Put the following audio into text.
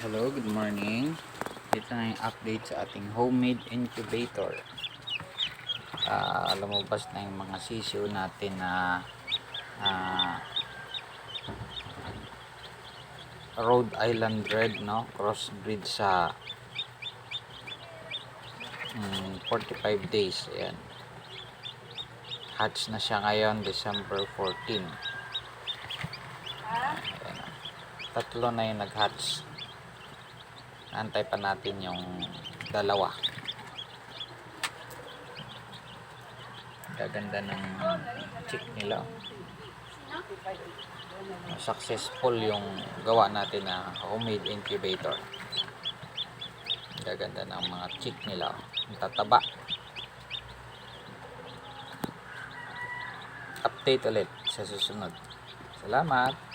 Hello, good morning. Ito na yung update sa ating homemade incubator. Lumabas na yung mga sisiw natin na Rhode Island Red, no? Crossbreed sa 45 days. Ayan. Hatch na siya ngayon, December 14. Ayan. Tatlo na yung nag-hatch. Antay pa natin yung dalawa. Gaganda ng chick nila. Successful yung gawa natin na homemade incubator. Gaganda ng mga chick nila. Ang tataba. Update ulit sa susunod. Salamat.